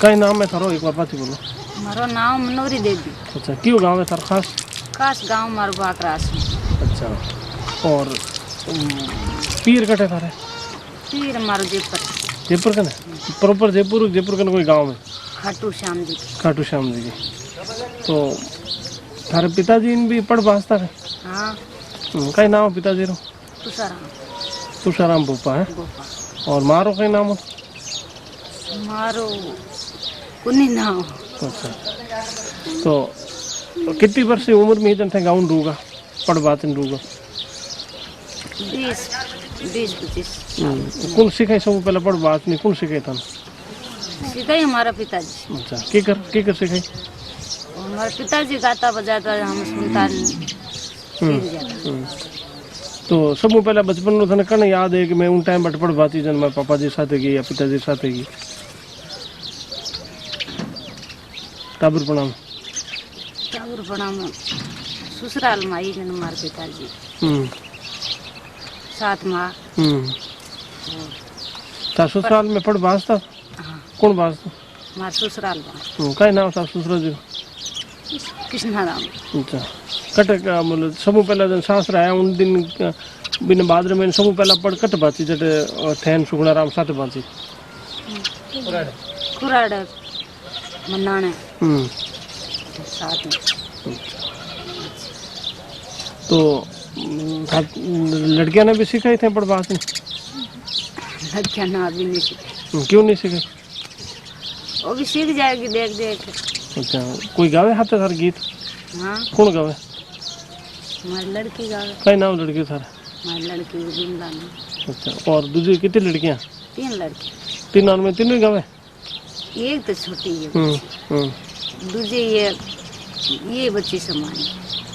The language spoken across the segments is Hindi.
कई नाम है थारो एक बार पाती बोलो। मारो नाम मनोरी देवी। अच्छा क्यों गाँव है थार खास? खास गांव मारो बाकरास में। अच्छा और पीर कटे थारे? पीर मारो जयपुर। जयपुर कने प्रॉपर जयपुर जयपुर कने कोई गांव में? खाटू श्याम जी। खाटू श्याम जी की। तो थारे पिताजी भी पढ़ वास्ता है? हाँ। कई नाम है पिताजी रो? तुषाराम। तुषाराम भोपा है। भोपा। और मारो कई नाम हो? मारो कुनी नाम। अच्छा तो कितनी वर्ष की उम्र में थे गाँव रूगा पढ़ बात रूगा? 20-25। कौन सिखाई सब पहले पढ़ बात नहीं कौन सिखाई था? सिखाई हमारा पिताजी। अच्छा की कर सिखाई? हमारे पिताजी गाता बजाता हम सुनता सीख जाता। तो सब पहले बचपन में थे कने याद है कि मैं उन टाइम बट पढ़ बाती जन मैं पापा जी साथ गई या पिताजी साथ गई टाबर प्रणाम ससुराल में आई जन हमारे पिताजी साथ माँ। था ससुराल में पढ़ बाजता? हाँ। कौन बाजता? हमारे ससुराल में। कई नाम था ससुराल जी? कृष्णाराम। अच्छा कट मतलब सब पहला जन सास आया उन दिन बिन बादर में सब पहला पढ़ कट बाची जटे थैन सुगुणाराम साथ बाची कुराड़ मन्नाने साथ में। तो लड़कियां ने भी सिखाई थे पढ़ बात? लड़कियां ना अभी नहीं सीखे। क्यों नहीं सीखे? वो भी सीख जाएगी देख देख। अच्छा कोई गावे हाथ थार गीत? हाँ। कौन गावे? हमारी लड़की गावे। कई नाम लड़की थार? हमारी लड़की बिमला ने। अच्छा और दूसरी कितनी लड़कियां? 3 लड़की। 3 और में 3 गावे? एक तो छोटी है दूसरी ये बच्ची समान।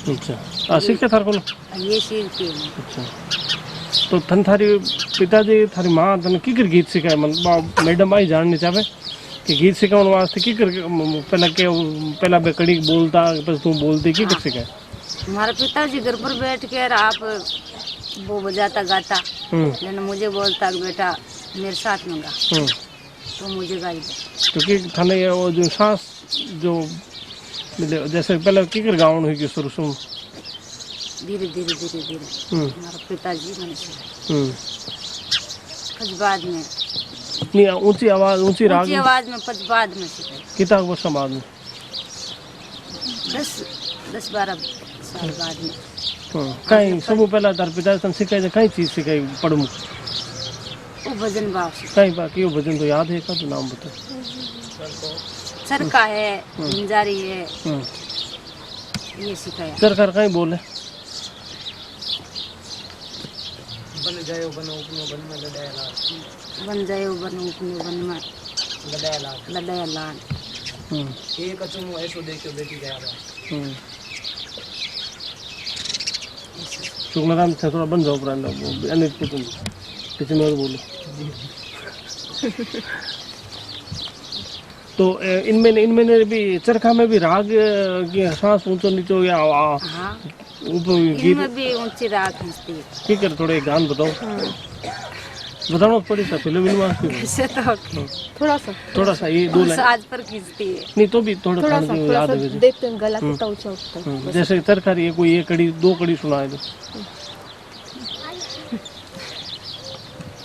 अच्छा सीखे थार को? ये सीखती है। अच्छा तो थन थारी पिताजी थारी माँ तने की कर गीत सिखाए? मैडम आई जाननी चाहे कि गीत सिखाने वास्ते की कर पहला बेकड़ी बोलता बस तू बोलती की कर सिखाए? हमारे पिताजी घर पर बैठ कर आप वो बजाता गाता लेकिन मुझे बोलता कि बेटा मेरे साथ में गा तो मुझे गाई दे। तो कि थाने वो जो सांस जो जैसे पहले की कर गाउन हुई कि शुरू शुरू धीरे हमारे पिताजी मैंने सिखाई। कुछ बाद में नहीं ऊंची आवाज ऊंची आवाज में कुछ बाद में सिखाई। कितना वर्ष बाद में? 10-12 साल बाद में। कहीं सब पहला तार पिताजी तन सिखाई कई चीज सिखाई पढ़मु? वो भजन भाव कहीं बाकी वो भजन तो याद है का तो नाम बता? चरखा है गुंजारी है ये सिखाया। चरखा कहीं बोले? बन जायो बनो उपनो बन में लड़ाया लाल। बन जायो बनो उपनो बन में लड़ाया लाल। एक अचूमो ऐसो देखो बेटी गया। सुगनाराम से थोड़ा बन जाओ पुराना वो अनिल को तुम किचन में बोलो। तो इनमें भी चरखा में भी राग की सांस ऊंचो नीचो या ऊपर गीत इनमें भी ऊंची राग खींचती है। ठीक है थोड़े गान बताओ बताना पड़ी था फिल्म कैसे तो थोड़ा सा ये 2 लाइन साज पर खींचती है। नहीं तो भी थोड़ा याद है देखते हैं गला कितना ऊंचा उठता है। जैसे चरखा ये कोई 1 कड़ी 2 कड़ी सुनाए दो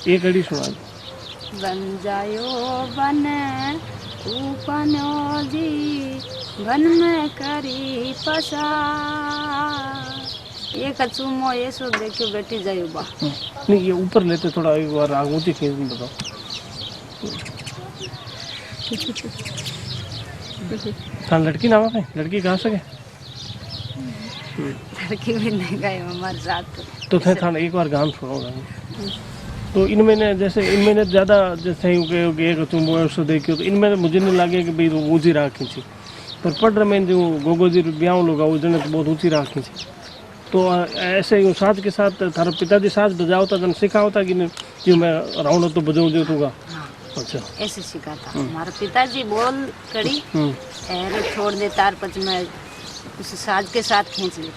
1 कड़ी सुना दो। बन जायो बन उपनो जी बन में करी पसा एक अचूमो ऐसो देखो बेटी जायो बा। नहीं ये ऊपर लेते थोड़ा एक बार आग ऊंची खींच में बताओ। था लड़की नाम है लड़की कहाँ से लड़की भी नहीं गए हमारे साथ तो थे था एक बार गान सुनो। तो इनमें ने जैसे इनमें ने ज़्यादा जैसे एक तुम ऐसो देखियो तो इनमें मुझे नहीं लगे कि भाई ऊंची राग खींची पर पढ़ रहे में जो गोगो जी ब्याह लोग उस जने तो बहुत ऊंची राग खींची। तो ऐसे ही साथ के साथ थारा पिताजी साथ बजाओता जन सिखाओता कि नहीं मैं राउंड तो बजाऊँ जो तूगा? अच्छा ऐसे सिखाता हमारा पिताजी बोल कड़ी ऐरे छोड़ दे तार पच में उस साज के साथ खींच ले।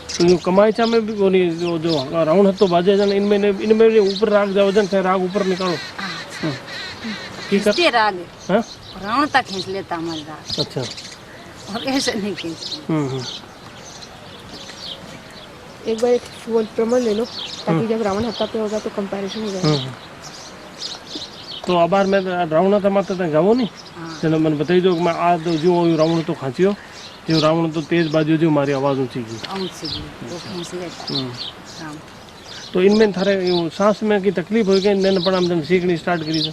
तो जो कमाईचा में भी वो नहीं जो राउंड तो बाजे जन इनमें ऊपर राग जाओ जन चाहे राग ऊपर निकालो की कर खींचते राग हाँ रावण तक खींच लेता हमारे राग अच्छा और ऐसे नहीं खींचते। एक बार एक वो प्रमाण ले लो ताकि जब रावण हत्या पे होगा तो कंपैरिजन हो जाएगा। तो अबार मैं रावण था माता गावो नहीं हाँ जने मन बताई दो कि मैं आ तो जो रावण तो खांचियो जो रावण तो तेज बाजू जो मारी आवाज ऊंची की ऊँच से वो खींच लेता रावण। तो इनमें थारे यूं सांस में की तकलीफ हो गई नैन पण हम सीखनी स्टार्ट करी थी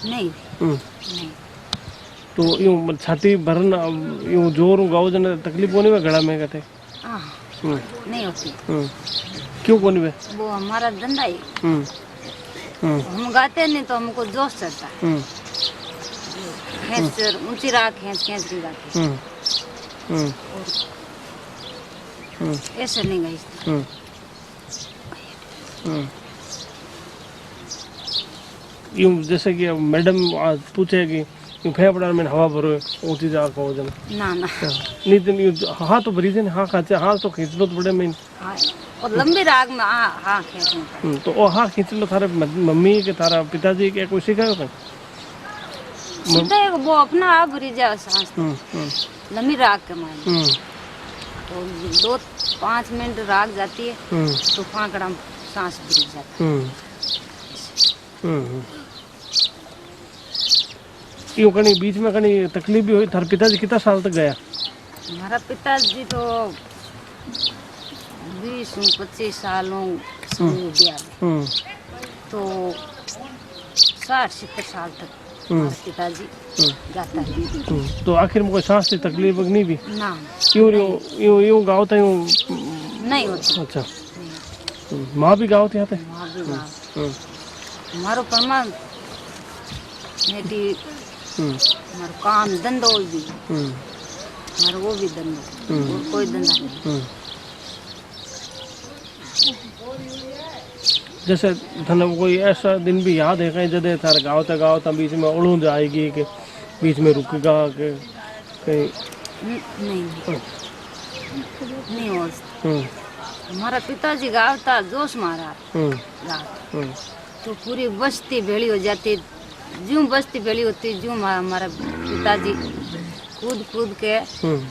नहीं नहीं तो यूं छाती भरन यूं जोर गाओ जने तकलीफ कोनी वे गला में कहते हाँ नहीं होती। क्यों कोनी वे वो हमारा धंधा ही हम गाते नहीं तो हमको जोश चढ़ता है खींच ऊंची राग खींच खींच के गाते ऐसे नहीं गाइते। यूं जैसे कि मैडम आज पूछे कि यूं फेफड़ा में हवा भरो ऊंची जा को वजन ना ना नहीं तो यूं हाँ तो भरी थे हाँ खाचे हाँ तो खींच लो तो बड़े में हाँ और लंबी राग में हाँ खींचना पड़ता तो ओ हाँ खींच लो थारे मम्मी के थारा पिताजी के कोई सिखायो कहीं सीधा है वो अपना आप भरी जाए सांस लंबी राग के मायने तो 2-5 मिनट राग जाती है तो फांकड़ा सांस भरी जाती है। यूं कहीं बीच में कहीं तकलीफ भी हुई थारे पिताजी कितना साल तक गया हमारा पिताजी तो 20-25 सालों से गया तो 60-70 साल तक हमारे पिताजी जाता है। तो आखिर में कोई सांस की तकलीफ नहीं भी ना यूं यूं यूं गाओ तो यूं नहीं होती। अच्छा माँ भी गाओ थे यहाँ पे वहाँ भी गाँव हमारो परमा नेटी हमारो काम धंधो भी हमारो वो भी धंधो और कोई धंधा नहीं। जैसे धन कोई ऐसा दिन भी याद है कहीं जदे थारे गावता बीच में उड़ूं जाएगी कि बीच में रुकेगा कि कहीं नहीं नहीं हो हमारा पिताजी गावता जोश मारा गावता तो पूरी बस्ती भेड़ी हो जाती जूं बस्ती भेड़ी होती जूं हमारा पिताजी कूद कूद के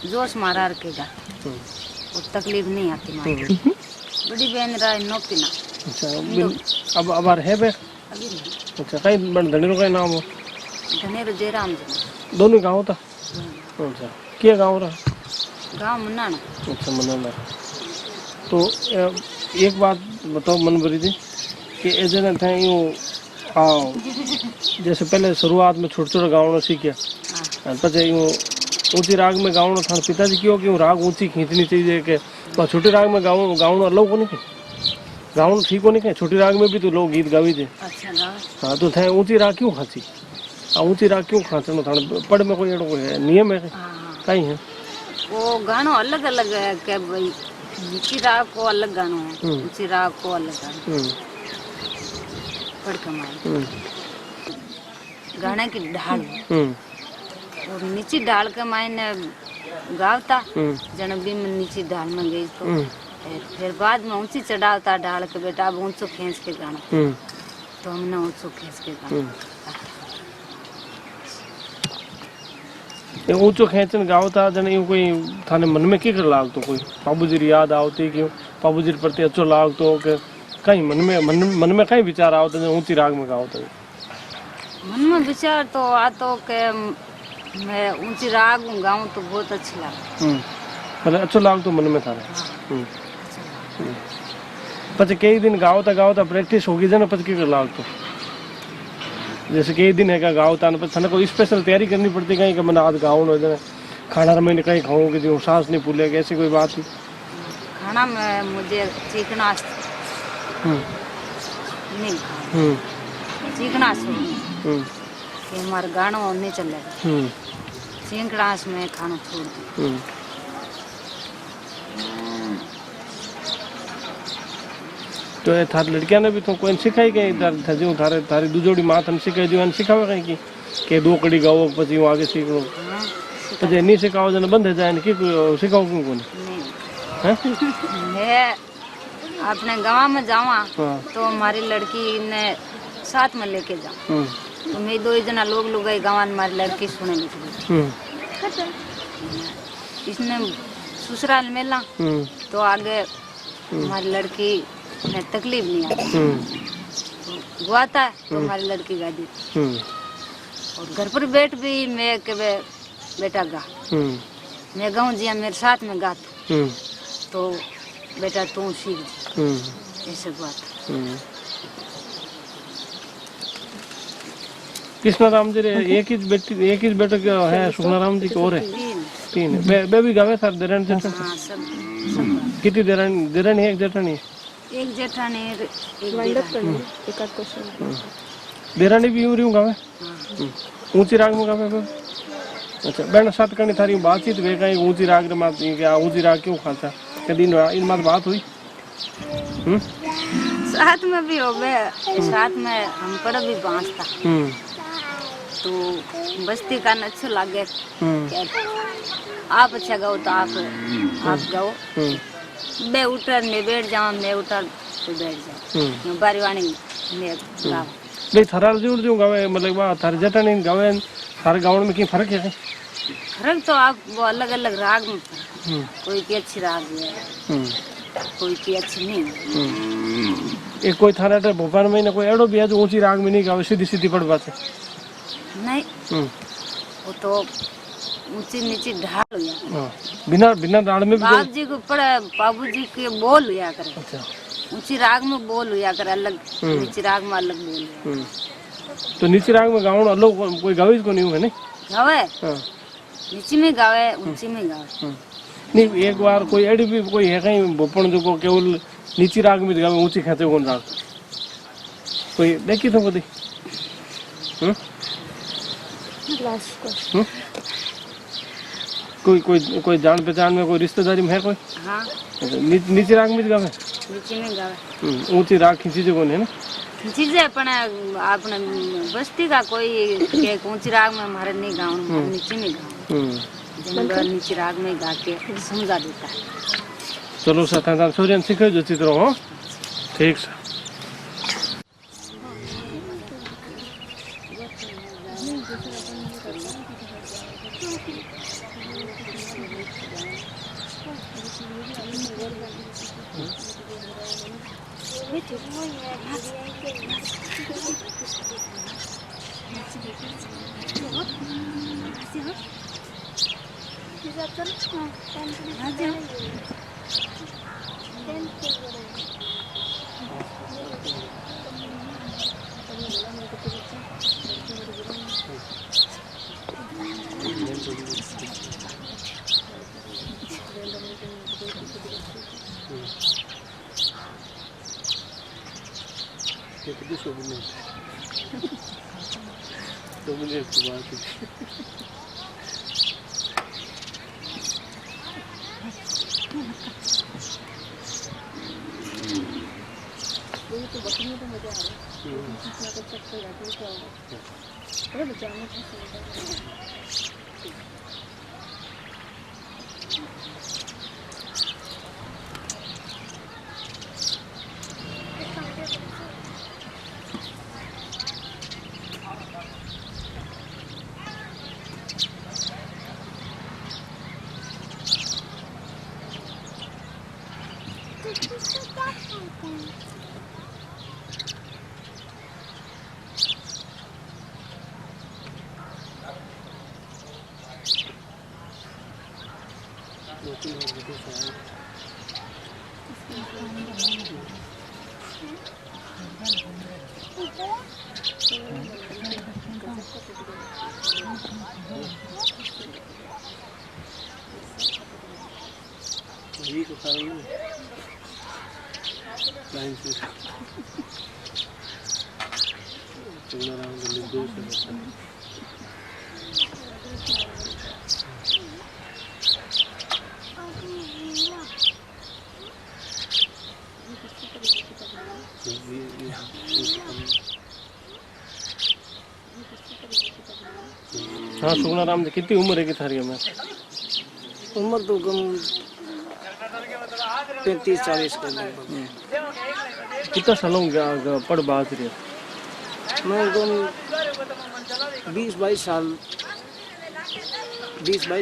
जोश मारा के गाते और तकलीफ नहीं आती मारी बड़ी बहन रहा नौकरी ना अच्छा अब है बे अभी नहीं अच्छा कहीं बन धनेरो का नाम हो धनेरो जयराम जी दोनों गाँव था अच्छा क्या गाँव रहा गाँव मनाना। अच्छा मनाना तो एक बात बताओ मन भरी थी कि ऐसे न थे यूँ हाँ जैसे पहले शुरुआत में छोटे छोटे गाँव सीखे पचे यूँ ऊंची राग में गाँव था पिताजी क्यों कि राग ऊंची खींचनी चाहिए कि तो छोटे राग में गाँव अलग को नहीं गाँव ठीक हो नहीं कहीं छोटी राग में भी तो लोग गीत गावी थे अच्छा गाँव हाँ तो थे ऊंची राग क्यों खांची ऊंची राग क्यों खांचनो था पढ़ में कोई एड़ो कोई है नियम है कहीं है वो गानो अलग अलग है कि भाई नीची राग को अलग गानो है ऊंची राग को अलग गानो पढ़ के मारे गाने की ढाल और नीची ढाल के मायने गावता जन भी मैं नीची ढाल में गई तो फिर बाद में ऊंची चढ़ावता ढाल के बेटा अब ऊंचो खींच के गाना तो हमने ऊंचो खींच के गाना ऊंचो खेचन गावता जन यूं कोई थाने मन में की कर लाग तो कोई बाबूजी री याद आवती क्यों बाबूजी प्रति अच्छो लाग तो के कहीं मन में कहीं विचार आवता जन ऊंची राग में गावता मन में विचार तो आतो के मैं ऊंची राग गाऊं तो बहुत अच्छी लगे मतलब अच्छो लाग तो मन में थारे પછી कई दिन गावता प्रैक्टिस होगी जाने પછી की कर लाग तो जैसे कई दिन है का गावता ने પછી कोई स्पेशल तैयारी करनी पड़ती कहीं कि मैंने आज गाउन हो जाए खाना में कहीं खाऊं कि जो सांस नहीं फूलेगी ऐसी कोई बात नहीं खाना में मुझे सीखना नहीं सीखना कि हमारा गाना नहीं चलेगा सीखना में खाना छोड़ दी तो ये थारी लड़कियां ने भी तो कोई सिखाई कहीं जो थारे थारी दूजोड़ी माँ तने सिखाई जो सिखावे कहीं कि दो कड़ी गाओ પછી હું आगे सीख लूँ પછી नहीं सिखाओ जने बंद है जाए कि सिखाओ क्यों कोनी मैं अपने गाँव में जावा तो हमारी लड़की ने साथ में लेके जाऊँ तो मैं 2 जना लोग गए गाँव मारी लड़की सुने निकली। इसने ससुराल मेला तो आगे हमारी लड़की ने तकलीफ नहीं आई, गुआता है तो हमारी लड़की गा दी। और घर पर बैठ भी मैं के बेटा गा, मैं गाँव जिया मेरे साथ में गा तो बेटा तू सीख जा, ऐसे बात। कृष्णाराम जी रे एक ही बेटा क्या है, सुखनाराम जी को और है? तीन है। बेबी गावे सर देरण जेठा? हाँ सब कितनी देरण है? एक जेठानी? एक जेठानी एक वाइंड अप देरानी। करनी एक आध क्वेश्चन। देरानी भी यूं यूं गावे? ऊंची राग में गावे बेबी? अच्छा बेन साथ करनी थारी बातचीत वे कहीं ऊंची राग रे मात क्या ऊंची राग क्यों खाता कदी इन मात बात हुई? साथ में भी हो गए, साथ में हम पर भी बांसता तो बस्ती का अच्छा लगे। आप अच्छा गाओ तो आप गाओ, मैं उतर में बैठ जाऊँ, मैं उतर तो बैठ जाऊँ, बारी वाणी में गाओ। नहीं थरार जो गावे मतलब वहाँ थर जटन गावे थारे गाँव में क्या फर्क है? फर्क तो आप वो अलग अलग राग में फर्क, कोई की अच्छी राग है कोई की अच्छी नहीं है। एक कोई थारा भोपाल में ना कोई एडो भी है जो ऊंची राग में नहीं गावे, सीधी सीधी पड़ बात है? नहीं वो तो ऊंची नीची ढाल हुआ, बिना डाल में भी बाप जी को पड़े बाबू जी के बोल हुआ करे। अच्छा ऊंची राग में बोल हुआ करे अलग, नीची राग में अलग बोल हुआ। तो नीची राग में गाँव अलग कोई गावे को नहीं हुआ नहीं गावे नीची में गावे ऊंची में गावे। नहीं एक बार कोई एडी भी कोई है कहीं भोपन जो को केवल नीची राग में गावे ऊंची खाते कौन राग कोई देखी तो कदी? Last question. कोई जान पहचान में कोई रिश्तेदारी में है कोई? हाँ नीची राग में गावे? नीची में गावे। ऊंची राग खींची जो कौन है ना? खींची जाए पण आपने बस्ती का कोई के ऊंची राग में हमारे नहीं गाँव, नीची में गाँव जंगल नीची राग में गा के समझा देता है। चलो सर सूर्यन सीखे जो चित्र हो ठीक सर। हाँ सुखनाराम जी कितनी उम्र है कि थारी? हमें उम्र तो कम 35-40 का। कितना सालों पढ़ बात रही? मैं एकदम 20-22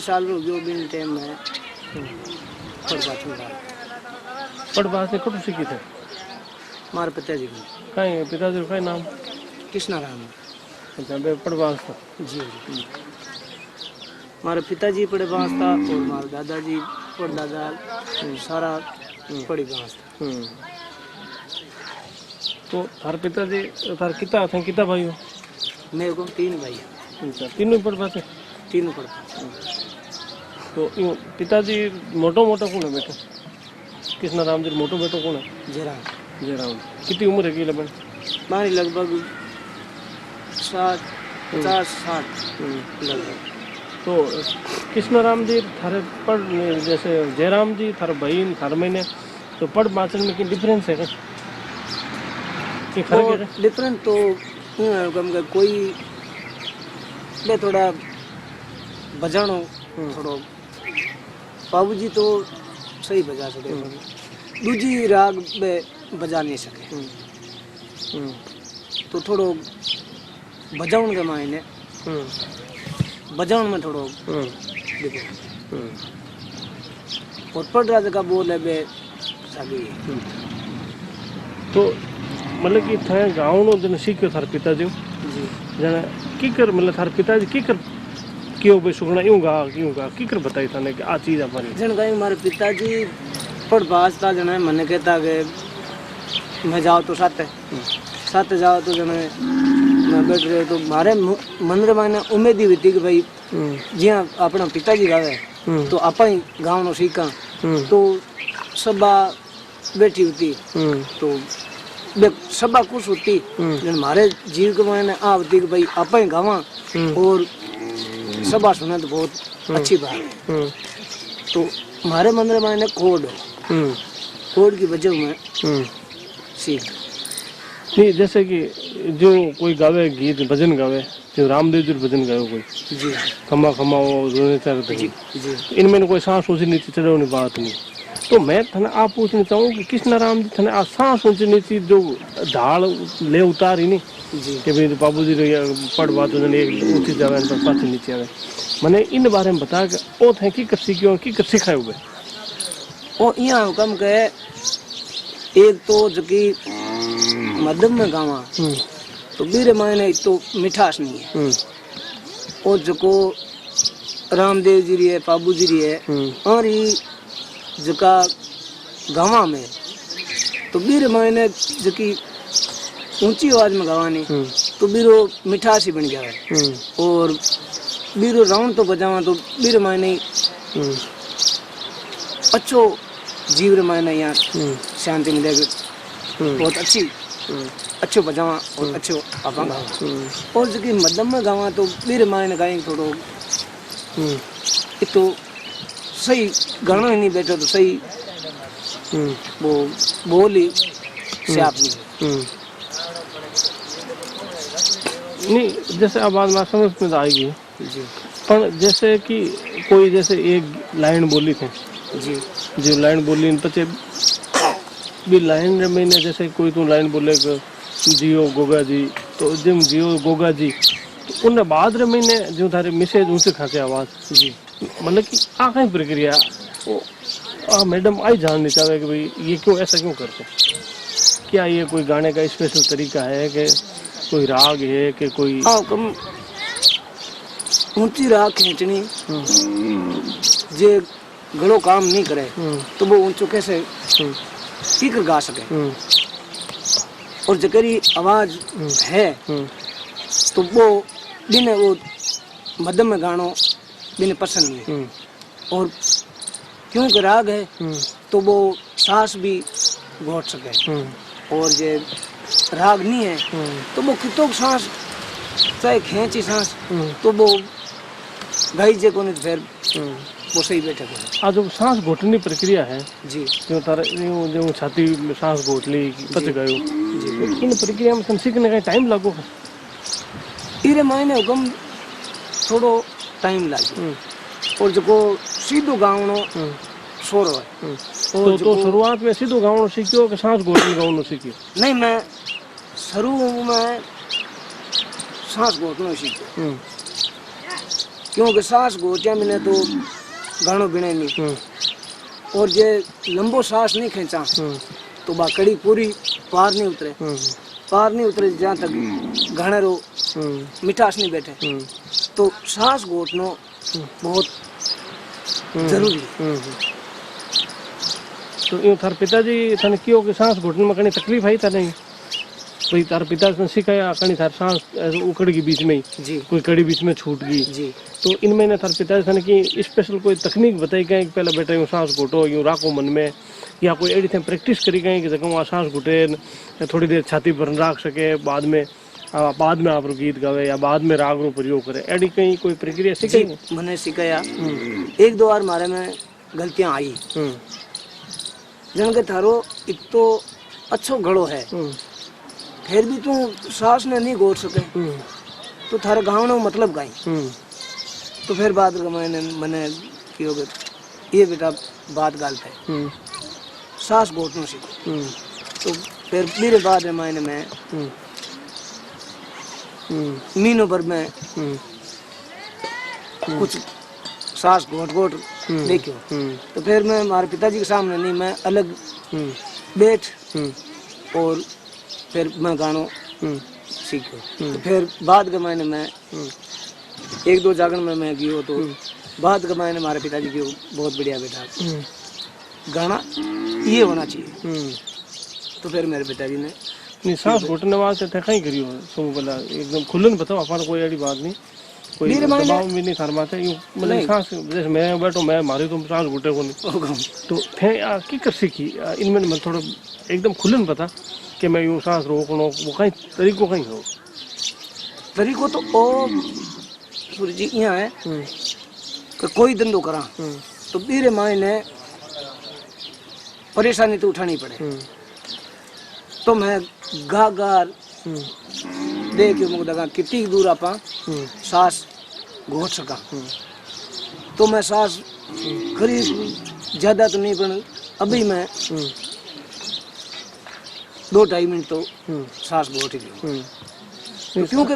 साल हो गयो बिन टाइम में पढ़ बात से कब सीखी थे हमारे पिताजी को कहीं पिताजी का नाम कृष्णा राम अच्छा बे पढ़ बात था जी हमारे पिताजी पढ़े बांस था और हमारे दादाजी और दादा सारा पढ़ी बांस था। तो थारे पिताजी थारे कितना थे कितना भाई हो मेरे को 3 भाई हैं, अच्छा तीनों पढ़ बात है तीनों पढ़ते तो यूं पिताजी मोटो मोटो कौन है बेटो कृष्णा राम जी मोटो बेटो कौन है जयराम जयराम कितनी उम्र है की लगभग हमारी लगभग 50-60 लगभग। तो कृष्ण राम जी थारे पढ़ जैसे जयराम जी थारे बहन थारे मैंने तो पढ़ बाचन में की डिफरेंस है क्या फर्क है डिफरेंट तो यूं है कम के कोई ले थोड़ा बजानो थोड़ो बाबूजी तो सही बजा सके दूजी राग में बजा नहीं सके तो थोड़ो बजाउन के मायने बजाउन में थोड़ो देखो और पढ़ रहा जगह बोल है बे सागी तो मतलब कि थे गाँव जन सीखो थारे पिताजी जी जन की कर मतलब थारे पिताजी की कर क्यों भाई सुगना यूं गा की कर बताई थाने कि आ चीज हमारी जन कहीं हमारे पिताजी पढ़ बाजता जन है मैंने कहता कि मैं जाओ तो साथ जाओ तो जन मैं बैठ रहे तो मारे मन रे माने उम्मीद ही होती कि भाई जिया अपना पिताजी गावे तो आप ही गाँव नो सीखा तो सभा बैठी होती तो सभा खुश होती जन मारे जीव के माने आ होती कि भाई आप ही गावा और सभा सुने तो बहुत अच्छी बात है तो हमारे मन रे माने कोड की वजह में सीख नहीं जैसे कि जो कोई गावे गीत भजन गावे जो रामदेव जी भजन गावे कोई जी खमा खमा वो रोने चढ़ते जी जी इनमें कोई सांस ऊंची नीचे चढ़ाने बात नहीं तो मैं थने आप पूछना चाहूँ कि कृष्ण राम जी थने आ सांस ऊंची नीचे जो ढाल ले उतारी नहीं जी कि भाई बाबू जी पढ़ बात ऊंची जावे पर पाछे नीचे आवे मैंने इन बारे में बता के ओ थे की कर सीखियो की कर सिखाए हुए और यहाँ कम के एक तो जबकि मध्यम में गावा तो बीरे मायने तो मिठास नहीं है और जो रामदेव जी री है बाबू जी री है और ही जका गावा में तो बीरे मायने जकी ऊंची आवाज में गावानी तो बीरो मिठास ही बन जाए और बीरो राउंड तो बजावा तो बीरे मायने अच्छो जीव रे मायने यहाँ शांति मिलेगी बहुत अच्छो बजावा और अच्छो आपा गावा और जो कि मध्यम में गावा तो बीरे मायने गाएं थोड़ो तो सही गाना ही नहीं बैठो तो सही वो बोली से आप नहीं जैसे अब बात में समझ में आएगी जी पर जैसे कि कोई जैसे एक लाइन बोली थे जी जो लाइन बोली पचे भी लाइन मैंने जैसे कोई तू लाइन बोले जियो गोगा जी तो जिम जियो गोगा जी तो उन बाद रे मैंने जो थारे मैसेज ऊंचे खाते आवाज जी मतलब कि आ कई प्रक्रिया वो मैडम आई जाननी चाहे कि भाई ये क्यों ऐसा क्यों करते क्या ये कोई गाने का स्पेशल तरीका है कि कोई राग है कि कोई कम ऊंची राग खींचनी जे गलो काम नहीं करे तो वो ऊंचो कैसे ठीक गा सके और जकरी आवाज है तो वो बिना वो मध्यम में गानो बिना पसंद नहीं और क्योंकि राग है तो वो सांस भी घोट सके और जे राग नहीं है तो वो कितो सांस चाहे खींची सांस तो वो गाई जे को नहीं फिर वो सही बैठे आज जो सांस घोटने प्रक्रिया है जी जो तारा जो छाती में सांस घोट ली पच गयो इन प्रक्रिया में सीखने का टाइम लगो इरे मायने हुकम थोड़ो टाइम लागे और जो सीधो गावनो सोरो है तो शुरुआत में सीधो गावनो सीखियो कि सांस घोटने गावनो सीखियो नहीं मैं शुरू में सांस घोटना सीखो, क्योंकि सांस घोटिया मैंने तो गानो बिने नहीं, और जे लंबो सांस नहीं खींचा तो बा कड़ी पूरी पार नहीं उतरे जहाँ तक गाने रो मिठास नहीं बैठे। तो सांस घोटना बहुत जरूरी है। तो यूँ थार पिताजी तने क्यों कि सांस घुटने में कहीं तकलीफ आई था नहीं? भाई तार पिता ने सिखाया कहीं थार सांस उकड़ गई बीच में ही, जी कोई कड़ी बीच में छूट गई, जी। तो इनमें ने थार पिताजी ने की स्पेशल कोई तकनीक बताई कहीं कि पहले बेटा यूँ सांस घुटो यूँ राखो मन में, या कोई एडी थे प्रैक्टिस करी कहीं कि जगह वहाँ सांस घुटे थोड़ी देर छाती पर राख सके, बाद में आप गीत गावे या बाद में राग रो प्रयोग करे, एडी कहीं कोई प्रक्रिया सिखाई? मैंने सिखाया, एक दो बार मारे में गलतियां आई, जन के थारो एक तो अच्छो घड़ो है, फिर भी तू सांस ने नहीं घोट सके तो थारे गाँव ने मतलब गाई। तो फिर बात मैंने कियो ये बेटा बात गलत है, सांस घोटना सीखो। तो फिर मेरे बाद में मैंने मैं महीनों भर में कुछ सांस घोट देखियो। तो फिर मैं हमारे पिताजी के सामने नहीं, मैं अलग बैठ और फिर मैं गानो सीखो। तो फिर बाद के महीने में एक दो जागरण में मैं गयो, तो बाद के महीने हमारे पिताजी की बहुत बढ़िया बेटा गाना ये होना चाहिए। तो फिर मेरे पिताजी ने नहीं सांस घुटने वास्ते थे कहीं करियो सो बोला एकदम खुलन बताओ, अपन कोई ऐसी बात नहीं, कोई दबाव भी नहीं थार माथे, यूं मतलब सांस जैसे मैं बैठो मैं मारी तो सांस घुटे को नहीं, तो थे की कर सीखी इनमें मैं थोड़ा एकदम खुलन बता कि मैं यूं सांस रोकनो वो कहीं तरीको कहीं हो? तरीको तो ओ सूर्य जी यहाँ है कि कोई धंधो करा तो मेरे मायने परेशानी तो उठानी पड़े, तो मैं गार देख मुझे कितनी दूर आप सांस घोट सका। तो मैं सांस करीब ज्यादा तो नहीं, पर अभी मैं 2-2.5 मिनट तो सांस घोट गई, क्योंकि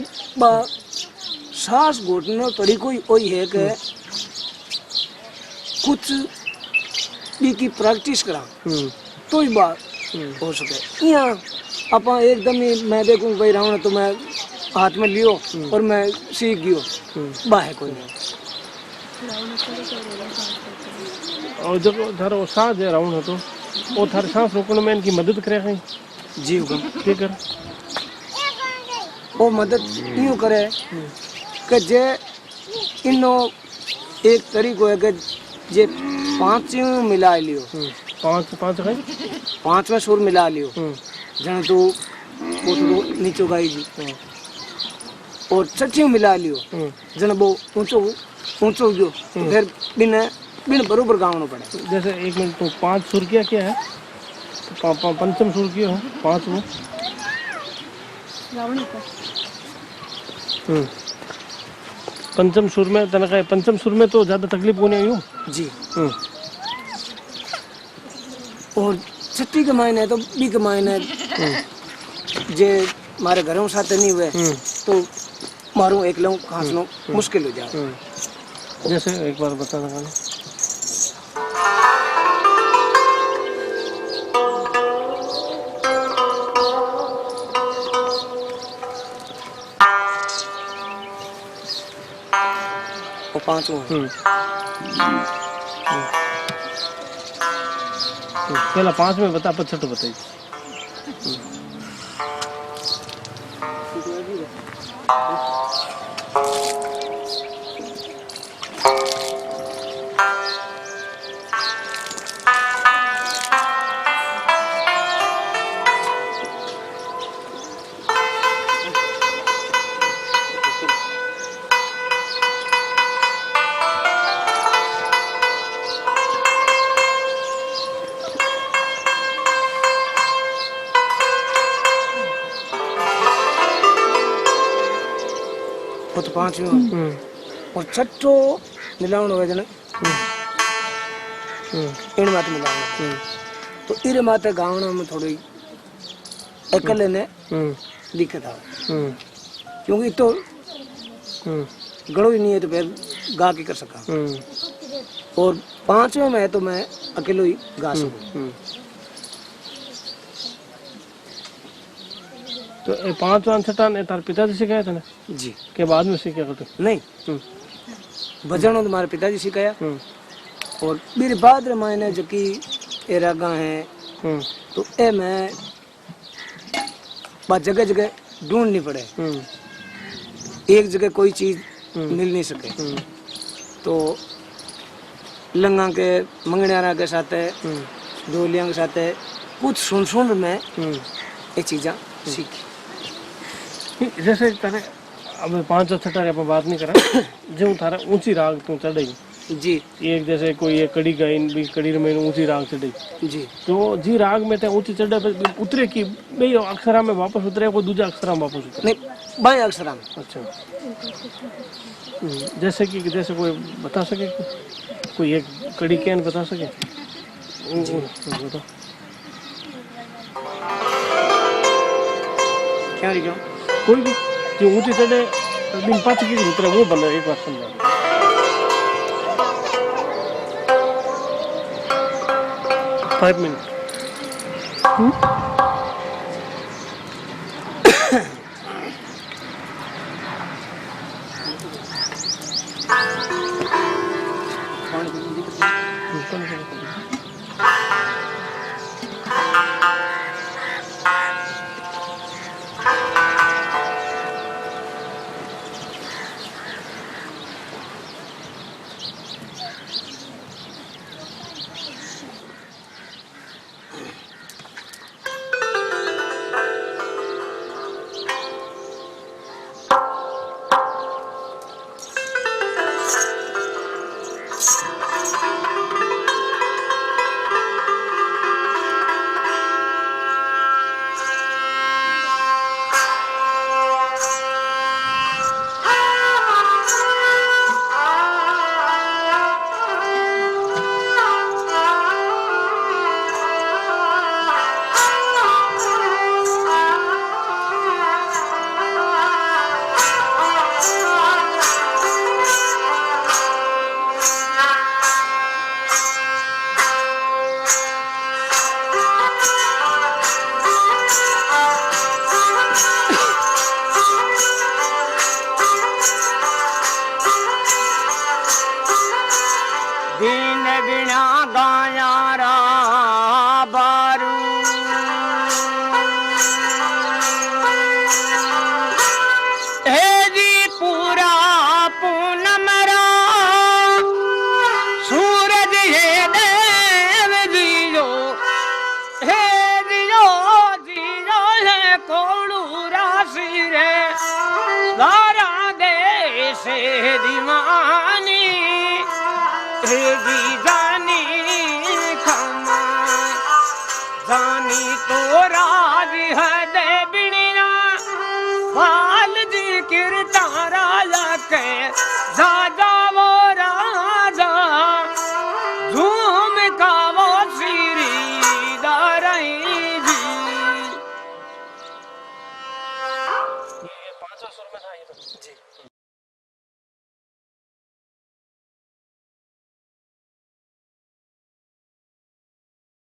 सांस घोटने तरीको ही वही है कि कुछ भी की प्रैक्टिस करा तो ही बात हो सके। यहाँ आप एकदम ही मैं देखूँ भाई रावण तो मैं हाथ में लियो और मैं सीख गयो बाहे कोई नहीं। और जब थारो सांस है रावण तो वो थारे सांस रोकने में इनकी मदद करे कहीं? जी हुकम क्या कर वो मदद यूँ करे कि जे इनो एक तरीको है कि जे 5 मिला लियो, 5 में सुर मिला लियो, जन तो वो तो नीचो गाई जी, और 6 मिला लियो जन वो ऊंचो गयो, तो फिर बिन बरोबर गावनो पड़े। जैसे एक मिनट तो 5 सुर क्या है तो पंचम सुर क्यों है 5 वो? पंचम सुर में तना का पंचम सुर में तो ज्यादा तकलीफ होने यूं जी। और 6 के मायने तो बी के मायने जे मारे घरों साथ नहीं हुए तो मारूं एक लूं खांसनो मुश्किल हो जाए। जैसे एक बार बता देना। और 5वां पहला 5 में बता, 5 छठो बताइए। वो तो 5वां और 6ठो मिलावनो है जन इन माते मिलावनो, तो इरे माते गावना में थोड़ी अकल ने दिक्कत आवे। क्योंकि तो गड़ो ही नहीं है तो फिर गा के कर सका। और 5वें में तो मैं अकेलो ही गा सकूं। तो 5वां छठा ने तार पिताजी सिखाया था ना जी के बाद में सीखा करते? नहीं, भजन तुम्हारे पिताजी सिखाया। और मेरे बाद रे मैंने जो कि ये रागा है तो ए मैं बात जगह जगह ढूंढनी पड़े, एक जगह कोई चीज मिल नहीं सके। तो लंगा के मंगनियारा के साथ ढोलिया के साथ कुछ सुन मैं ये चीजा सीखी। जैसे तारे अब 5 छठा रे अपन बात नहीं करा जो थारा ऊंची राग तू चढ़ाई जी एक जैसे कोई एक कड़ी गाइन भी कड़ी में ऊंची राग चढ़ाई जी तो जी राग में ते ऊंची चढ़े पे उतरे की बे अक्षरा में वापस उतरे कोई दूसरा अक्षरा में वापस उतरे? नहीं, बाएं अक्षरा में। अच्छा। जैसे कि जैसे कोई बता सके कोई एक कड़ी कैन बता सके? बताओ क्या रही क्यों? कोई भी जो ऊंची चढ़े बिन पाँच की उतरे वो बना एक बार समझा। 5 मिनट। दीवानी जानी खमा जानी तो राज है